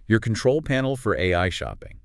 Your control panel for AI shopping.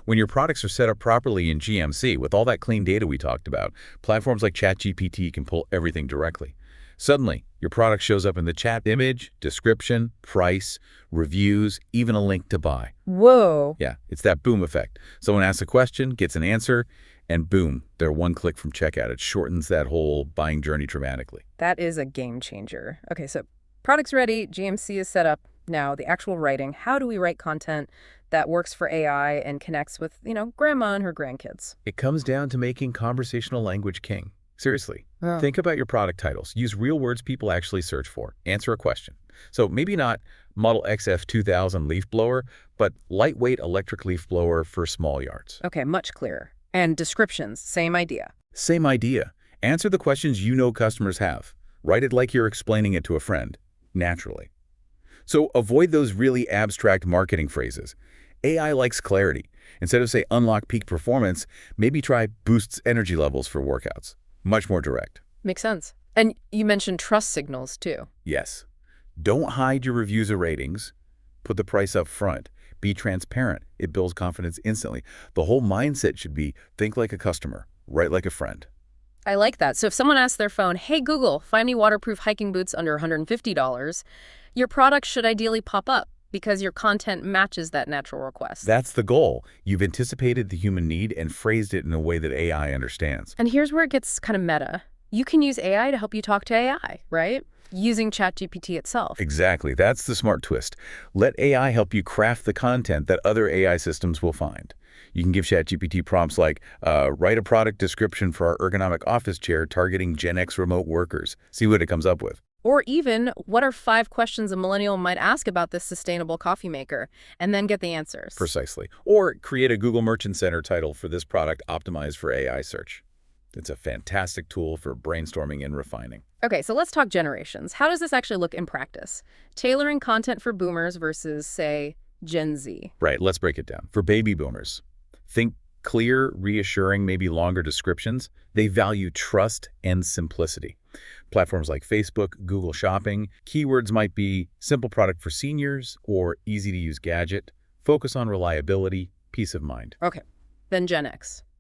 When your products are set up properly in GMC with all that clean data we talked about, platforms like ChatGPT can pull everything directly. Suddenly, your product shows up in the chat image, description, price, reviews, even a link to buy. Whoa. Yeah, it's that boom effect. Someone asks a question, gets an answer, and boom, they're one click from checkout. It shortens that whole buying journey dramatically. That is a game changer. Okay, so product's ready, GMC is set up. Now, the actual writing, how do we write content that works for AI and connects with, grandma and her grandkids? It comes down to making conversational language king. Seriously, Oh. think about your product titles. Use real words people actually search for. Answer a question. So maybe not Model XF 2000 leaf blower, but lightweight electric leaf blower for small yards. Okay, much clearer. And descriptions, same idea. Same idea. Answer the questions you know customers have. Write it like you're explaining it to a friend, naturally. So avoid those really abstract marketing phrases. AI likes clarity. Instead of, say, unlock peak performance, maybe try boosts energy levels for workouts. Much more direct. Makes sense. And you mentioned trust signals, too. Yes. Don't hide your reviews or ratings. Put the price up front. Be transparent. It builds confidence instantly. The whole mindset should be think like a customer, write like a friend. I like that. So if someone asks their phone, hey, Google, find me waterproof hiking boots under $150, your product should ideally pop up because your content matches that natural request. That's the goal. You've anticipated the human need and phrased it in a way that AI understands. And here's where it gets kind of meta. You can use AI to help you talk to AI, right? Using ChatGPT itself. Exactly. That's the smart twist. Let AI help you craft the content that other AI systems will find. You can give ChatGPT prompts like, write a product description for our ergonomic office chair targeting Gen X remote workers. See what it comes up with. Or even, what are 5 questions a millennial might ask about this sustainable coffee maker? And then get the answers. Precisely. Or create a Google Merchant Center title for this product optimized for AI search. It's a fantastic tool for brainstorming and refining. Okay, so let's talk generations. How does this actually look in practice? Tailoring content for boomers versus, say, Gen Z. Right, let's break it down. For baby boomers, think clear, reassuring, maybe longer descriptions. They value trust and simplicity. Platforms like Facebook, Google Shopping, keywords might be simple product for seniors or easy-to-use gadget. Focus on reliability, peace of mind. Okay, then Gen X.